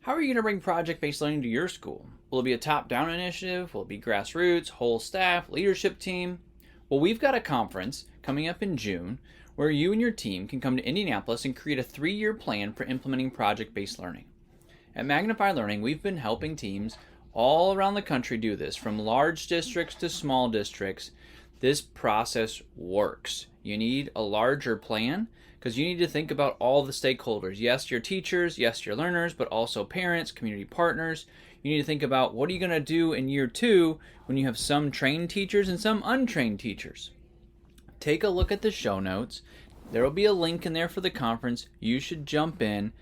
How are you going to bring project-based learning to your school? Will it be a top-down initiative? Will it be grassroots, whole staff, leadership team? Well, we've got a conference coming up in June where you and your team can come to Indianapolis and create a 3-year plan for implementing project-based learning. At Magnify Learning, we've been helping teams all around the country do this, from large districts to small districts. This process works. You need a larger plan because you need to think about all the stakeholders. Yes, your teachers, yes, your learners, but also parents, community partners. You need to think about what are you going to do in year 2 when you have some trained teachers and some untrained teachers. Take a look at the show notes. There will be a link in there for the conference. You should jump in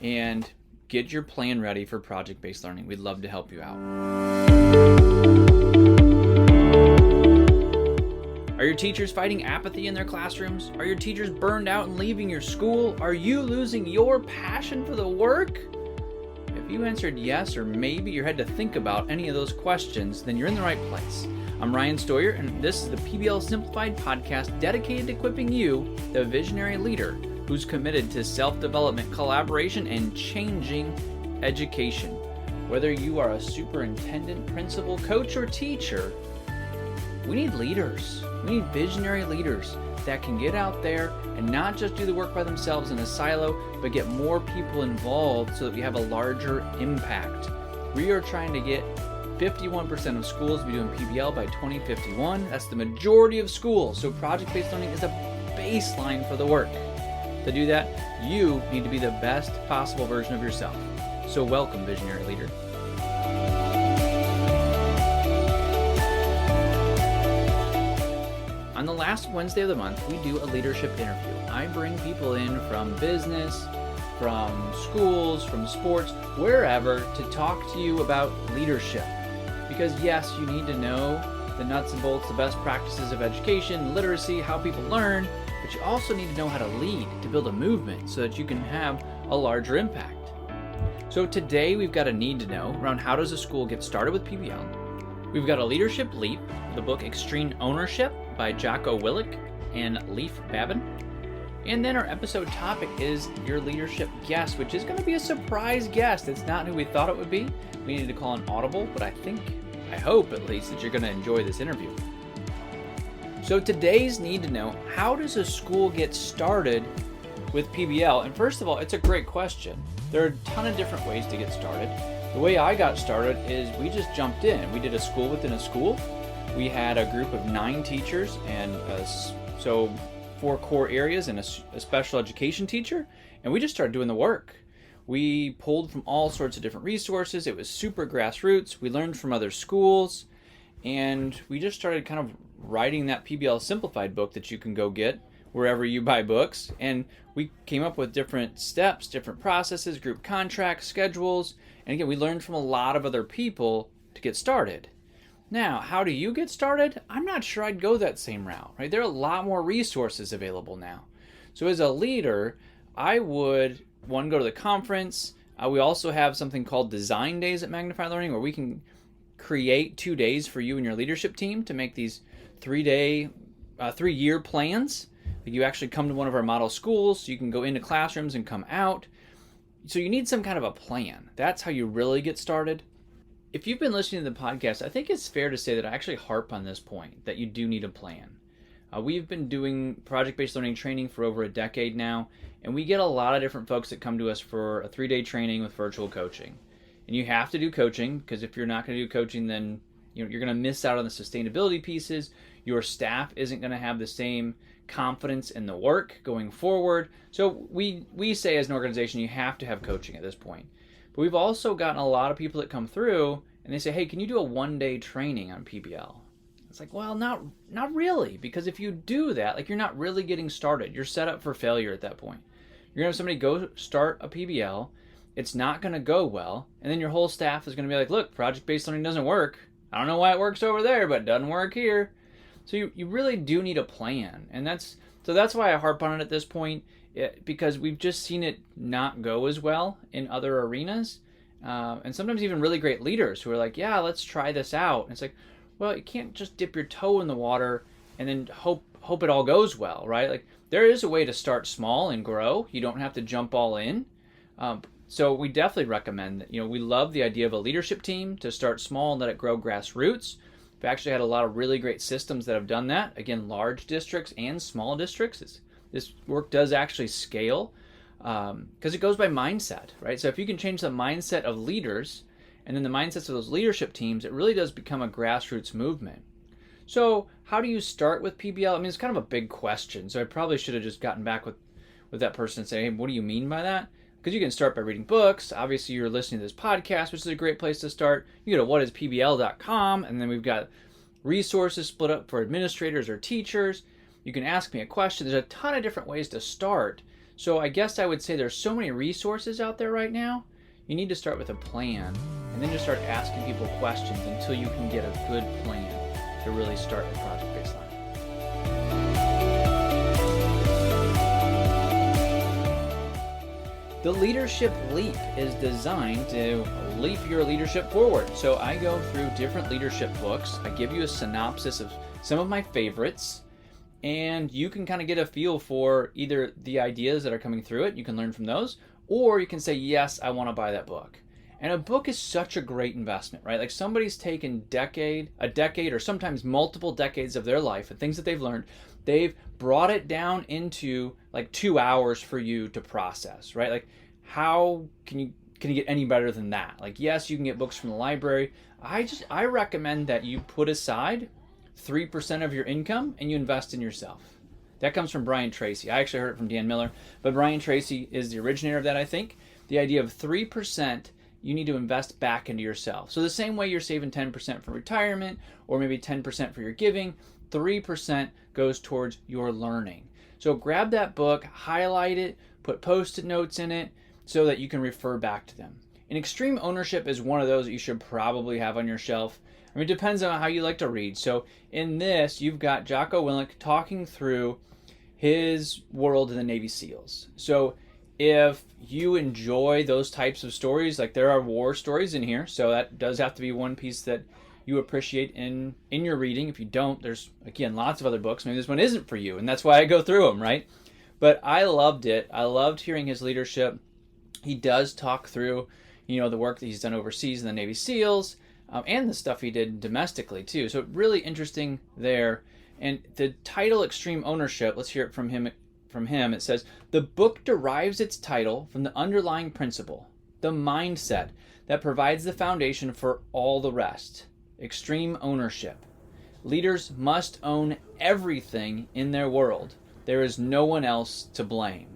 and get your plan ready for project-based learning. We'd love to help you out. Are your teachers fighting apathy in their classrooms? Are your teachers burned out and leaving your school? Are you losing your passion for the work? If you answered yes or maybe you had to think about any of those questions, then you're in the right place. I'm Ryan Steuer, and this is the PBL Simplified Podcast dedicated to equipping you, the visionary leader who's committed to self-development, collaboration, and changing education. Whether you are a superintendent, principal, coach, or teacher, we need leaders. We need visionary leaders that can get out there and not just do the work by themselves in a silo, but get more people involved so that we have a larger impact. We are trying to get 51% of schools to be doing PBL by 2051. That's the majority of schools. So project-based learning is a baseline for the work. To do that, you need to be the best possible version of yourself. So welcome, visionary leader. On the last Wednesday of the month, we do a leadership interview. I bring people in from business, from schools, from sports, wherever, to talk to you about leadership. Because yes, you need to know the nuts and bolts, the best practices of education, literacy, how people learn, but you also need to know how to lead, to build a movement so that you can have a larger impact. So today we've got a need to know around how does a school get started with PBL. We've got a leadership leap, the book Extreme Ownership by Jocko Willink and Leif Babin. And then our episode topic is your leadership guest, which is going to be a surprise guest. It's not who we thought it would be. We needed to call an audible, but I hope at least that you're going to enjoy this interview. So today's need to know, how does a school get started with PBL? And first of all, it's a great question. There are a ton of different ways to get started. The way I got started is we just jumped in. We did a school within a school. We had a group of 9 teachers and so 4 core areas and a special education teacher, and we just started doing the work. We pulled from all sorts of different resources. It was super grassroots. We learned from other schools, and we just started kind of writing that PBL Simplified book that you can go get wherever you buy books. And we came up with different steps, different processes, group contracts, schedules. And again, we learned from a lot of other people to get started. Now, how do you get started? I'm not sure I'd go that same route, right? There are a lot more resources available now. So as a leader, I would, one, go to the conference. We also have something called Design Days at Magnify Learning, where we can create 2 days for you and your leadership team to make these 3-year plans. You actually come to one of our model schools, so you can go into classrooms and come out. So you need some kind of a plan. That's how you really get started. If you've been listening to the podcast, I think it's fair to say that I actually harp on this point, that you do need a plan. We've been doing project-based learning training for over a decade now, and we get a lot of different folks that come to us for a 3-day training with virtual coaching. And you have to do coaching, because if you're not going to do coaching, then you're going to miss out on the sustainability pieces. Your staff isn't going to have the same confidence in the work going forward. So we say as an organization, you have to have coaching at this point. But we've also gotten a lot of people that come through and they say, hey, can you do a 1-day training on PBL? It's like, well, not really, because if you do that, like, you're not really getting started. You're set up for failure at that point. You're going to have somebody go start a PBL. It's not going to go well. And then your whole staff is going to be like, look, project-based learning doesn't work. I don't know why it works over there, but it doesn't work here. So you really do need a plan. And that's why I harp on it at this point, because we've just seen it not go as well in other arenas. And sometimes even really great leaders who are like, yeah, let's try this out. And it's like, well, you can't just dip your toe in the water and then hope it all goes well, right? Like, there is a way to start small and grow. You don't have to jump all in. So we definitely recommend that. We love the idea of a leadership team to start small and let it grow grassroots. We've actually had a lot of really great systems that have done that. Again, large districts and small districts. This work does actually scale because it goes by mindset, right? So if you can change the mindset of leaders and then the mindsets of those leadership teams, it really does become a grassroots movement. So how do you start with PBL? I mean, it's kind of a big question. So I probably should have just gotten back with that person and say, hey, what do you mean by that? Because you can start by reading books. Obviously, you're listening to this podcast, which is a great place to start. You go to whatispbl.com, and then we've got resources split up for administrators or teachers. You can ask me a question. There's a ton of different ways to start. So I guess I would say there's so many resources out there right now. You need to start with a plan, and then just start asking people questions until you can get a good plan to really start with Project Baseline. The Leadership Leap is designed to leap your leadership forward. So I go through different leadership books. I give you a synopsis of some of my favorites, and you can kind of get a feel for either the ideas that are coming through it. You can learn from those, or you can say, yes, I want to buy that book. And a book is such a great investment, right? Like somebody's taken a decade or sometimes multiple decades of their life and things that they've learned, they've brought it down into like 2 hours for you to process, right? Like how can you get any better than that? Like, yes, you can get books from the library. I recommend that you put aside 3% of your income and you invest in yourself. That comes from Brian Tracy. I actually heard it from Dan Miller, but Brian Tracy is the originator of that, I think. The idea of 3% you need to invest back into yourself. So the same way you're saving 10% for retirement or maybe 10% for your giving, 3% goes towards your learning. So grab that book, highlight it, put post-it notes in it so that you can refer back to them. And extreme ownership is one of those that you should probably have on your shelf. I mean, it depends on how you like to read. So in this, you've got Jocko Willink talking through his world in the Navy SEALs. So if you enjoy those types of stories, like there are war stories in here, so that does have to be one piece that you appreciate in your reading. If you don't, there's, again, lots of other books. Maybe this one isn't for you, and that's why I go through them, right? But I loved it. I loved hearing his leadership. He does talk through, the work that he's done overseas in the Navy SEALs, and the stuff he did domestically, too. So really interesting there. And the title, Extreme Ownership, let's hear it from him. It says, the book derives its title from the underlying principle, the mindset that provides the foundation for all the rest. Extreme ownership. Leaders must own everything in their world. There is no one else to blame.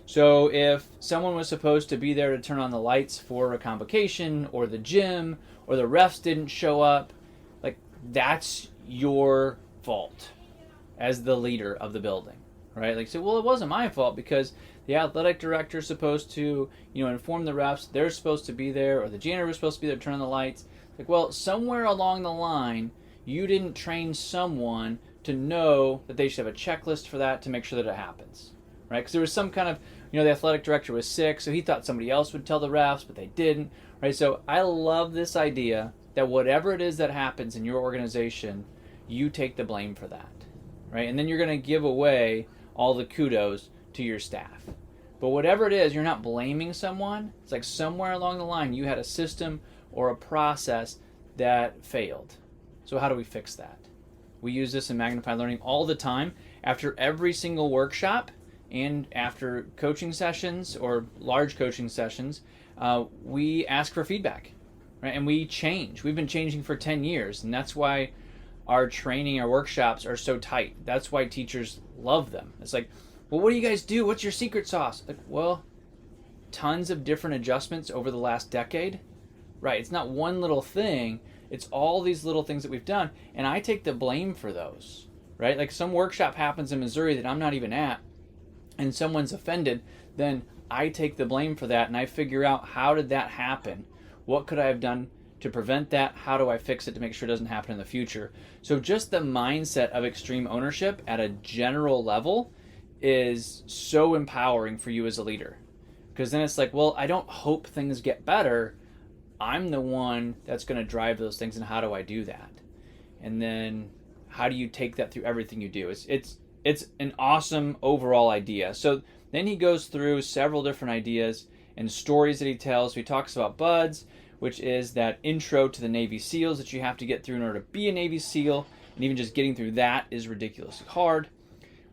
So if someone was supposed to be there to turn on the lights for a convocation or the gym or the refs didn't show up, like that's your fault as the leader of the building. Right? Like, so, well, it wasn't my fault because the athletic director is supposed to, inform the refs. They're supposed to be there, or the janitor was supposed to be there to turn on the lights. Like, well, somewhere along the line, you didn't train someone to know that they should have a checklist for that to make sure that it happens. Right? Because there was some kind of, the athletic director was sick, so he thought somebody else would tell the refs, but they didn't. Right? So I love this idea that whatever it is that happens in your organization, you take the blame for that. Right? And then you're going to give away all the kudos to your staff. But whatever it is, you're not blaming someone. It's like somewhere along the line you had a system or a process that failed. So how do we fix that? We use this in Magnify Learning all the time. After every single workshop and after coaching sessions or large coaching sessions, we ask for feedback, right? And we change. We've been changing for 10 years, and that's why our training, our workshops are so tight. That's why teachers love them. It's like, well, what do you guys do? What's your secret sauce? Like, well, tons of different adjustments over the last decade. Right, it's not one little thing. It's all these little things that we've done, and I take the blame for those. Right, like some workshop happens in Missouri that I'm not even at, and someone's offended, then I take the blame for that, and I figure out how did that happen? What could I have done to prevent that? How do I fix it to make sure it doesn't happen in the future? So just the mindset of extreme ownership at a general level is so empowering for you as a leader. Because then it's like, well, I don't hope things get better. I'm the one that's going to drive those things, and how do I do that? And then how do you take that through everything you do? It's an awesome overall idea. So then he goes through several different ideas, and stories that he tells. So he talks about BUDS, which is that intro to the Navy SEALs that you have to get through in order to be a Navy SEAL, and even just getting through that is ridiculously hard.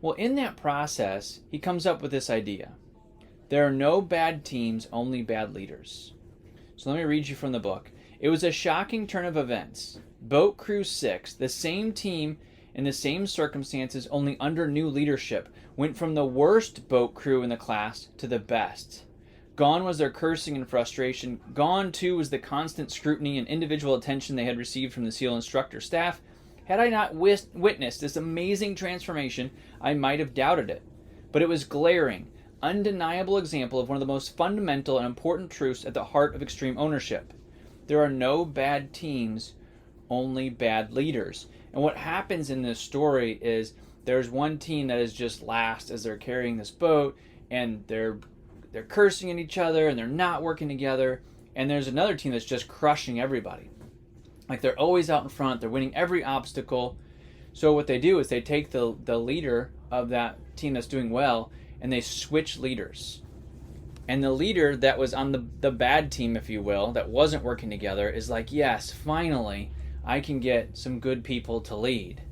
Well, in that process, he comes up with this idea. There are no bad teams, only bad leaders. So let me read you from the book. It was a shocking turn of events. Boat Crew 6, the same team in the same circumstances, only under new leadership, went from the worst boat crew in the class to the best. Gone was their cursing and frustration. Gone, too, was the constant scrutiny and individual attention they had received from the SEAL instructor staff. Had I not witnessed this amazing transformation, I might have doubted it. But it was glaring, undeniable example of one of the most fundamental and important truths at the heart of extreme ownership. There are no bad teams, only bad leaders. And what happens in this story is there's one team that is just last as they're carrying this boat, and they're cursing at each other, and they're not working together. And there's another team that's just crushing everybody. Like, they're always out in front. They're winning every obstacle. So what they do is they take the leader of that team that's doing well, and they switch leaders. And the leader that was on the bad team, if you will, that wasn't working together, is like, yes, finally, I can get some good people to lead,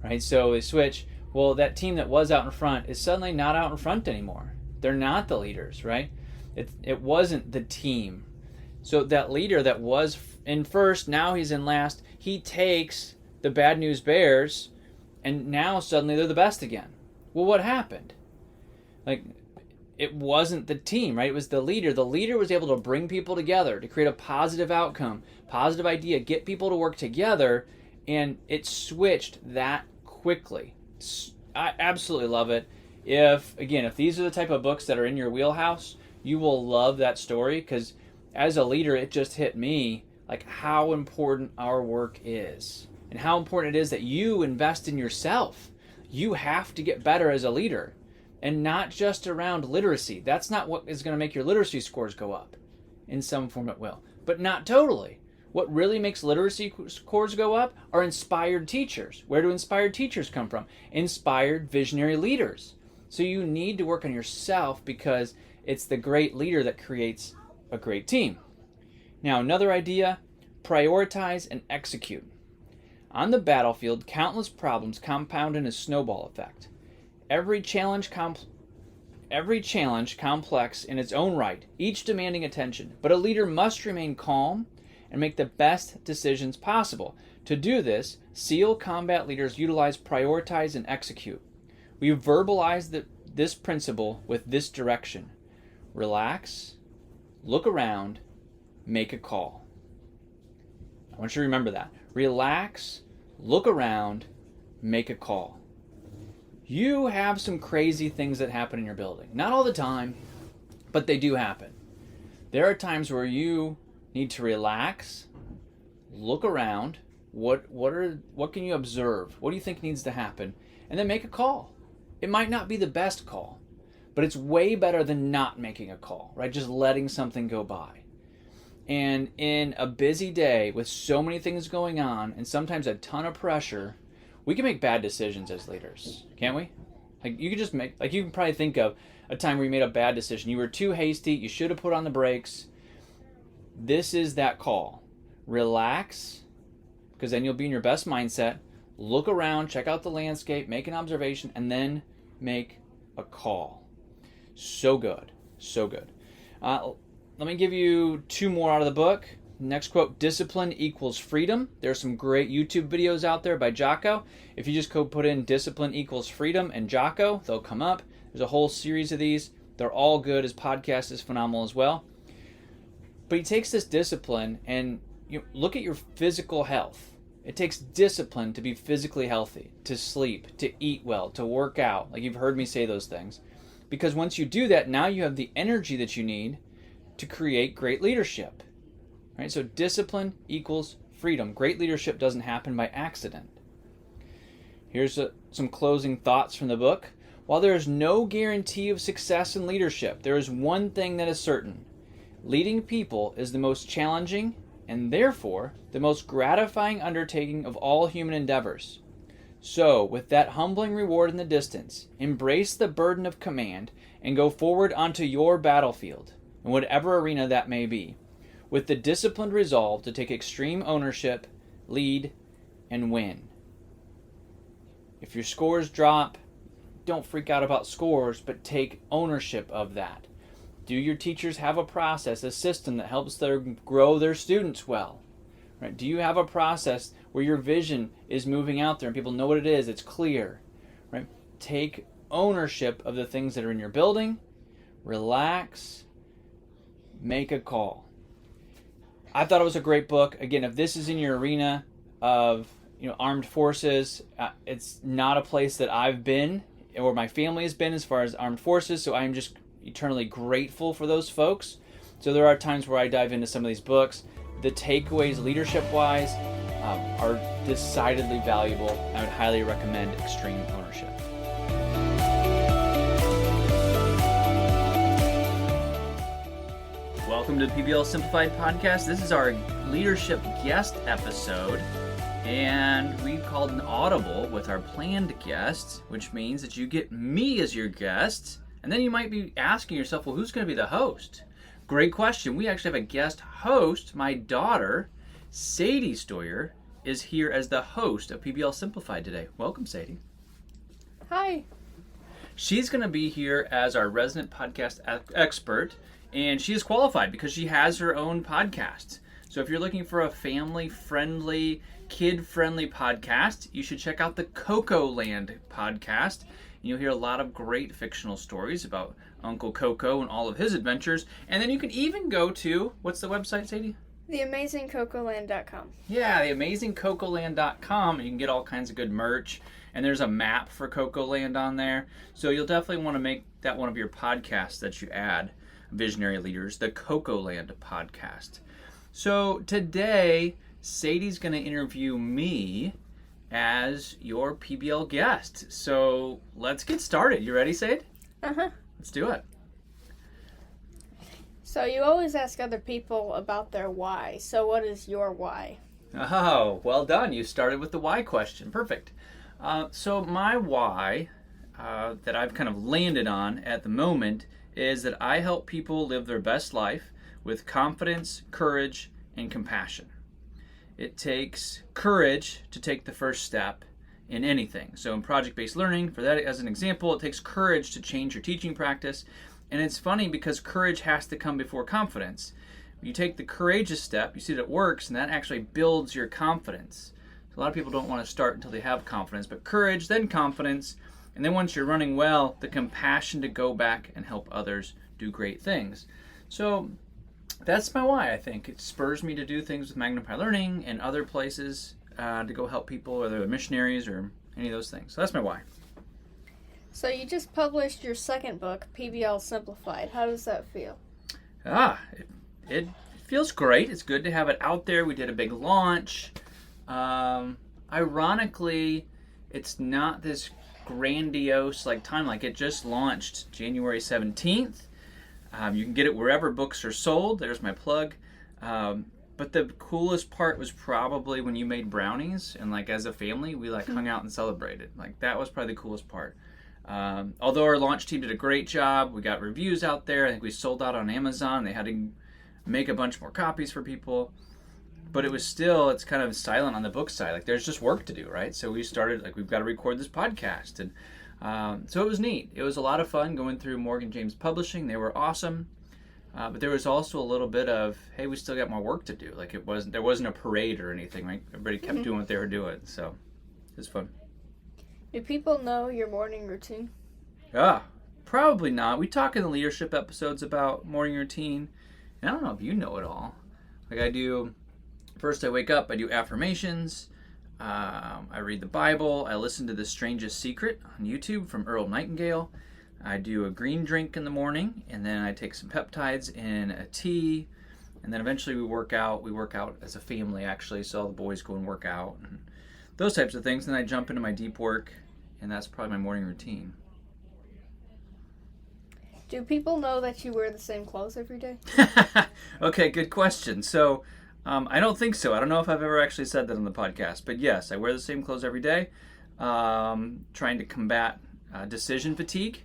right? So they switch. Well, that team that was out in front is suddenly not out in front anymore. They're not the leaders, right? It wasn't the team. So that leader that was in first, now he's in last. He takes the Bad News Bears, and now suddenly they're the best again. Well, what happened? Like, it wasn't the team, right? It was the leader. The leader was able to bring people together to create a positive outcome, positive idea, get people to work together, and it switched that quickly. I absolutely love it. If these are the type of books that are in your wheelhouse, you will love that story, because as a leader, it just hit me like how important our work is and how important it is that you invest in yourself. You have to get better as a leader. And not just around literacy. That's not what is going to make your literacy scores go up. In some form it will. But not totally. What really makes literacy scores go up are inspired teachers. Where do inspired teachers come from? Inspired visionary leaders. So you need to work on yourself, because it's the great leader that creates a great team. Now, another idea, prioritize and execute. On the battlefield, countless problems compound in a snowball effect. Every challenge complex in its own right, each demanding attention. But a leader must remain calm and make the best decisions possible. To do this, SEAL combat leaders utilize prioritize and execute. We verbalize this principle with this direction. Relax, look around, make a call. I want you to remember that. Relax, look around, make a call. You have some crazy things that happen in your building. Not all the time, but they do happen. There are times where you need to relax, look around, what can you observe? What do you think needs to happen? And then make a call. It might not be the best call, but it's way better than not making a call, right? Just letting something go by. And in a busy day with so many things going on and sometimes a ton of pressure, we can make bad decisions as leaders, can't we? Like, you can probably think of a time where you made a bad decision. You were too hasty. You should have put on the brakes. This is that call. Relax, because then you'll be in your best mindset. Look around, check out the landscape, make an observation, and then make a call. So good. So good. Let me give you two more out of the book. Next quote, discipline equals freedom. There's some great YouTube videos out there by Jocko. If you just go put in discipline equals freedom and Jocko, they'll come up. There's a whole series of these. They're all good. His podcast is phenomenal as well. But he takes this discipline and you look at your physical health. It takes discipline to be physically healthy, to sleep, to eat well, to work out. Like, you've heard me say those things. Because once you do that, now you have the energy that you need to create great leadership. Right? So discipline equals freedom. Great leadership doesn't happen by accident. Here's some closing thoughts from the book. While there is no guarantee of success in leadership, there is one thing that is certain. Leading people is the most challenging and therefore the most gratifying undertaking of all human endeavors. So, with that humbling reward in the distance, embrace the burden of command and go forward onto your battlefield. in whatever arena that may be, with the disciplined resolve to take extreme ownership, lead, and win. If your scores drop, don't freak out about scores, but take ownership of that. Do your teachers have a process, a system that helps them grow their students well? Right? Do you have a process where your vision is moving out there and people know what it is, it's clear? Right? Take ownership of the things that are in your building, relax, make a call. I thought it was a great book. Again, if this is in your arena of armed forces, it's not a place that I've been or my family has been as far as armed forces, so I'm just eternally grateful for those folks. So there are times where I dive into some of these books. The takeaways leadership-wise are decidedly valuable. I would highly recommend Extreme Ownership. Welcome to the PBL Simplified Podcast. This is our leadership guest episode, and we called an audible with our planned guests, which means that you get me as your guest, and then you might be asking yourself, well, who's going to be the host? Great question. We actually have a guest host. My daughter, Sadie Steuer, is here as the host of PBL Simplified today. Welcome, Sadie. Hi. She's going to be here as our resident podcast expert, and she is qualified because she has her own podcast. So if you're looking for a family-friendly, kid-friendly podcast, you should check out the CoCoLand Podcast. You'll hear a lot of great fictional stories about Uncle Coco and all of his adventures. And then you can even go to, what's the website, Sadie? TheAmazingCoCoLand.com. Yeah, TheAmazingCoCoLand.com. You can get all kinds of good merch. And there's a map for CoCoLand on there. So you'll definitely want to make that one of your podcasts that you add, Visionary Leaders, the CoCoLand Podcast. So today, Sadie's going to interview me as your PBL guest. So let's get started. You ready, Sadie? Uh-huh. Let's do it. So you always ask other people about their why. So what is your why? Oh, well done. You started with the why question. Perfect. So my why that I've kind of landed on at the moment is that I help people live their best life with confidence, courage, and compassion. It takes courage to take the first step in anything. So in project-based learning, for that as an example, it takes courage to change your teaching practice. And it's funny because courage has to come before confidence. You take the courageous step, you see that it works, and that actually builds your confidence. So a lot of people don't want to start until they have confidence, but courage, then confidence, and then once you're running well, the compassion to go back and help others do great things. So that's my why, I think. It spurs me to do things with Magnify Learning and other places to go help people, whether they're missionaries or any of those things. So that's my why. So you just published your second book, PBL Simplified. How does that feel? It feels great. It's good to have it out there. We did a big launch. Ironically, it's not this grandiose time. It just launched January 17th. You can get it wherever books are sold. There's my plug. But the coolest part was probably when you made brownies and as a family we hung out and celebrated. That was probably the coolest part. Although our launch team did a great job, we got reviews out there. I think we sold out on Amazon. They had to make a bunch more copies for people. But it was still, it's kind of silent on the book side. There's just work to do, right? So we started, we've got to record this podcast. And so it was neat. It was a lot of fun going through Morgan James Publishing. They were awesome. But there was also a little bit of, hey, we still got more work to do. There wasn't a parade or anything, right? Everybody kept doing what they were doing. So it was fun. Do people know your morning routine? Probably not. We talk in the leadership episodes about morning routine. And I don't know if you know it all. First I wake up, I do affirmations, I read the Bible, I listen to The Strangest Secret on YouTube from Earl Nightingale, I do a green drink in the morning, and then I take some peptides and a tea, and then eventually we work out as a family actually, so all the boys go and work out, and those types of things, and then I jump into my deep work, and that's probably my morning routine. Do people know that you wear the same clothes every day? Okay, good question. So, I don't think so. I don't know if I've ever actually said that on the podcast, but yes, I wear the same clothes every day, trying to combat decision fatigue,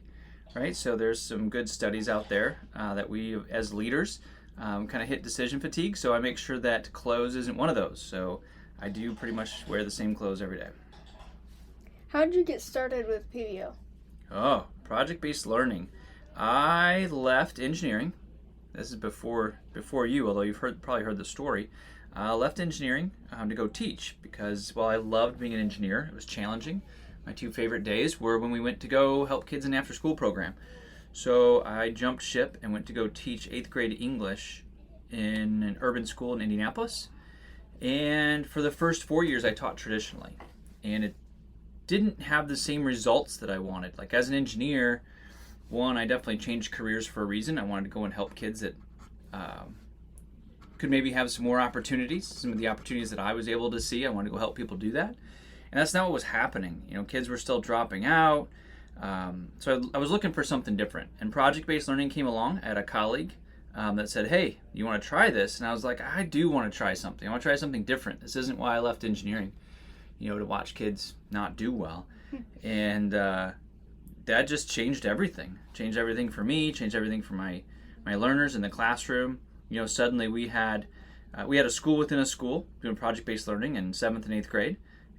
right? So there's some good studies out there that we, as leaders, kind of hit decision fatigue. So I make sure that clothes isn't one of those. So I do pretty much wear the same clothes every day. How did you get started with PBL? Oh, project-based learning. I left engineering. This is before you, although you've probably heard the story. Left engineering to go teach because while I loved being an engineer, it was challenging. My two favorite days were when we went to go help kids in an after-school program. So I jumped ship and went to go teach 8th grade English in an urban school in Indianapolis. And for the first 4 years, I taught traditionally. And it didn't have the same results that I wanted. Like as an engineer, one, I definitely changed careers for a reason. I wanted to go and help kids that could maybe have some more opportunities, some of the opportunities that I was able to see. I wanted to go help people do that. And that's not what was happening. You know, kids were still dropping out. So I was looking for something different. And project-based learning came along. I had a colleague that said, hey, you want to try this? And I was like, I do want to try something. I want to try something different. This isn't why I left engineering, you know, to watch kids not do well. And that just changed everything. Changed everything for me, changed everything for my learners in the classroom. You know, suddenly we had a school within a school doing project-based learning in 7th and 8th grade.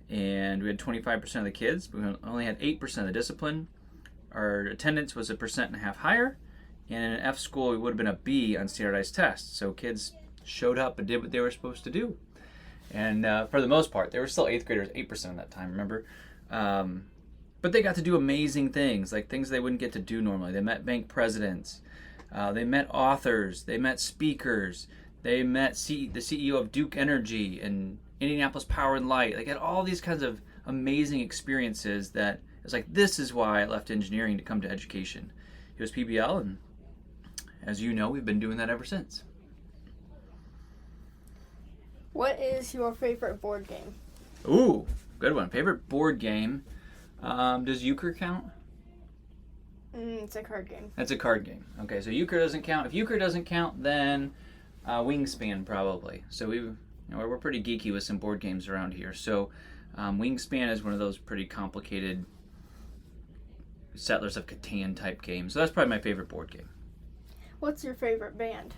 And we had 25% of the kids, but we only had 8% of the discipline. Our attendance was 1.5% higher. And in an F school, we would have been a B on standardized tests. So kids showed up and did what they were supposed to do. And for the most part, they were still 8th graders, 8% at that time, remember? But they got to do amazing things, like things they wouldn't get to do normally. They met bank presidents. They met authors. They met speakers. They met the CEO of Duke Energy and Indianapolis Power and Light. They had all these kinds of amazing experiences that it's like, this is why I left engineering to come to education. It was PBL, and as you know, we've been doing that ever since. What is your favorite board game? Ooh, good one. Favorite board game. Does euchre count? It's a card game. That's a card game. Okay, so euchre doesn't count. If euchre doesn't count, then Wingspan probably. So we're pretty geeky with some board games around here. So Wingspan is one of those pretty complicated Settlers of Catan type games. So that's probably my favorite board game. What's your favorite band?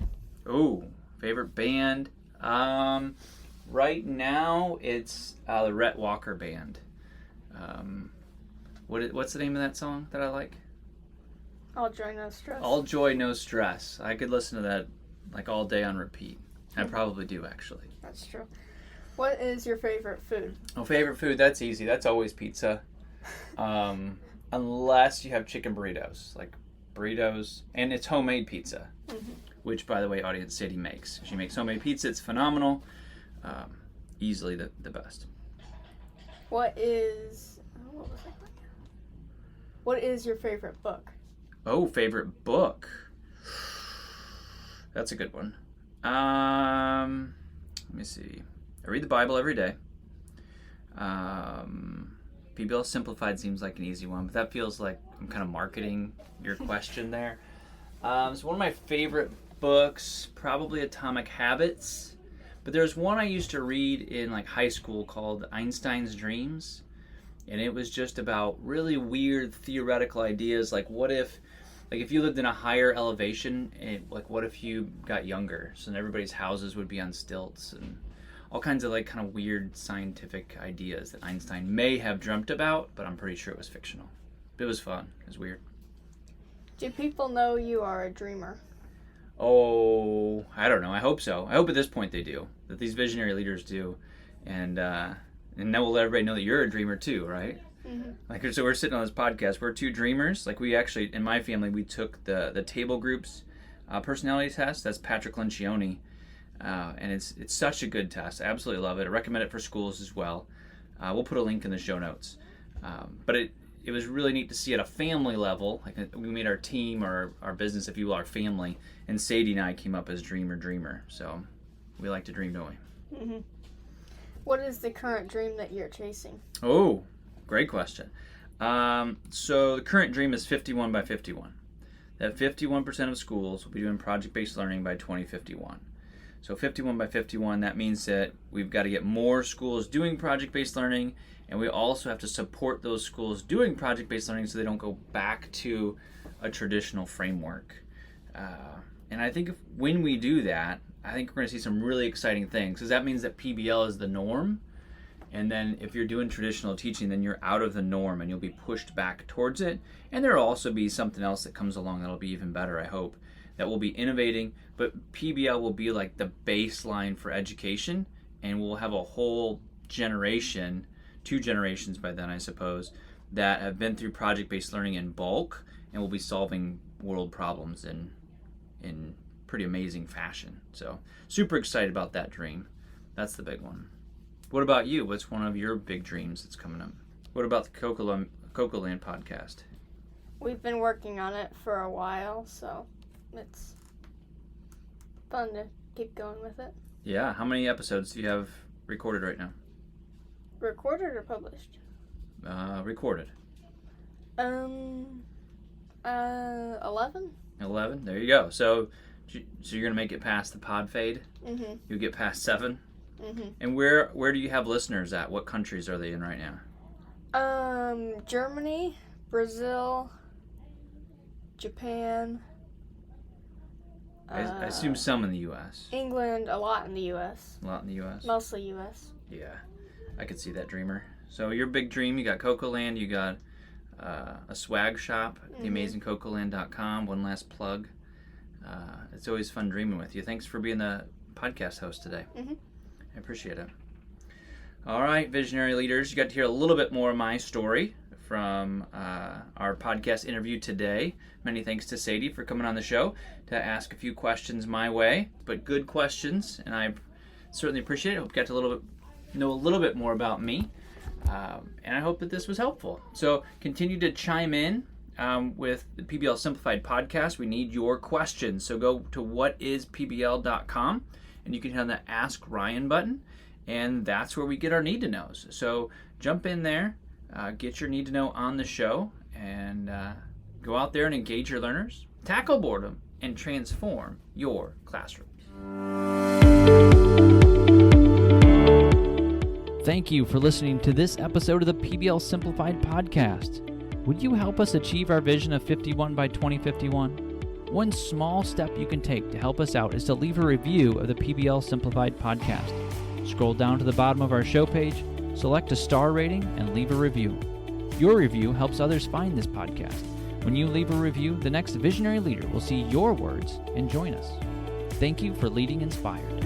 Ooh, favorite band. Right now it's the Rhett Walker Band. What's the name of that song that I like? All Joy No Stress. All Joy No Stress. I could listen to that like all day on repeat. I probably do, actually. That's true. What is your favorite food? Oh, favorite food, that's easy. That's always pizza. Unless you have chicken burritos. Like burritos, and it's homemade pizza. Mm-hmm. Which, by the way, audience, Sadie makes. She makes homemade pizza. It's phenomenal. Easily the best. What is your favorite book? Oh, favorite book. That's a good one. Let me see. I read the Bible every day. PBL Simplified seems like an easy one, but that feels like I'm kind of marketing your question there. So one of my favorite books, probably Atomic Habits. But there's one I used to read in like high school called Einstein's Dreams. And it was just about really weird theoretical ideas, like what if you lived in a higher elevation, like what if you got younger? So then everybody's houses would be on stilts, and all kinds of like kind of weird scientific ideas that Einstein may have dreamt about, but I'm pretty sure it was fictional. But it was fun. It was weird. Do people know you are a dreamer? Oh, I don't know. I hope so. I hope at this point they do, that these visionary leaders do, and now we'll let everybody know that you're a dreamer too, right? Mm-hmm. Like, so we're sitting on this podcast. We're two dreamers. Like, we actually, in my family, we took the Table Groups personality test. That's Patrick Lencioni, and it's such a good test. I absolutely love it. I recommend it for schools as well. We'll put a link in the show notes. But it was really neat to see at a family level. Like, we made our team, or our business, if you will, our family, and Sadie and I came up as dreamer. So we like to dream, don't we? Mm-hmm. What is the current dream that you're chasing? Oh, great question. So the current dream is 51 by 51. That 51% of schools will be doing project-based learning by 2051. So 51 by 51, that means that we've got to get more schools doing project-based learning, and we also have to support those schools doing project-based learning so they don't go back to a traditional framework. And I think when we do that, I think we're going to see some really exciting things, because that means that PBL is the norm. And then if you're doing traditional teaching, then you're out of the norm and you'll be pushed back towards it. And there will also be something else that comes along that'll be even better, I hope, that will be innovating. But PBL will be like the baseline for education, and we'll have a whole generation, 2 generations by then, I suppose, that have been through project-based learning in bulk and will be solving world problems in pretty amazing fashion. So super excited about that dream. That's the big one. What about you? What's one of your big dreams that's coming up? What about the CoCoLand podcast? We've been working on it for a while, so it's fun to keep going with it. Yeah. How many episodes do you have recorded right now? Recorded or published? Recorded. 11? 11? There you go. So you're going to make it past the pod fade? Mm-hmm. You'll get past 7? Mm-hmm. And where do you have listeners at? What countries are they in right now? Germany, Brazil, Japan. I assume some in the U.S. England, a lot in the U.S. A lot in the U.S.? Mostly U.S. Yeah, I could see that, dreamer. So your big dream, you got CoCoLand, you got a swag shop, theamazingcocoland.com. One last plug. It's always fun dreaming with you. Thanks for being the podcast host today. Mm-hmm. I appreciate it. All right, visionary leaders, you got to hear a little bit more of my story from our podcast interview today. Many thanks to Sadie for coming on the show to ask a few questions my way, but good questions, and I certainly appreciate it. Hope you got to know a little bit more about me, and I hope that this was helpful. So continue to chime in with the PBL Simplified Podcast. We need your questions, so go to whatispbl.com, and you can hit on the Ask Ryan button, and that's where we get our need to knows. So jump in there, get your need to know on the show, and go out there and engage your learners, tackle boredom, and transform your classrooms. Thank you for listening to this episode of the PBL Simplified Podcast. Would you help us achieve our vision of 51 by 2051? One small step you can take to help us out is to leave a review of the PBL Simplified Podcast. Scroll down to the bottom of our show page, select a star rating, and leave a review. Your review helps others find this podcast. When you leave a review, the next visionary leader will see your words and join us. Thank you for leading inspired.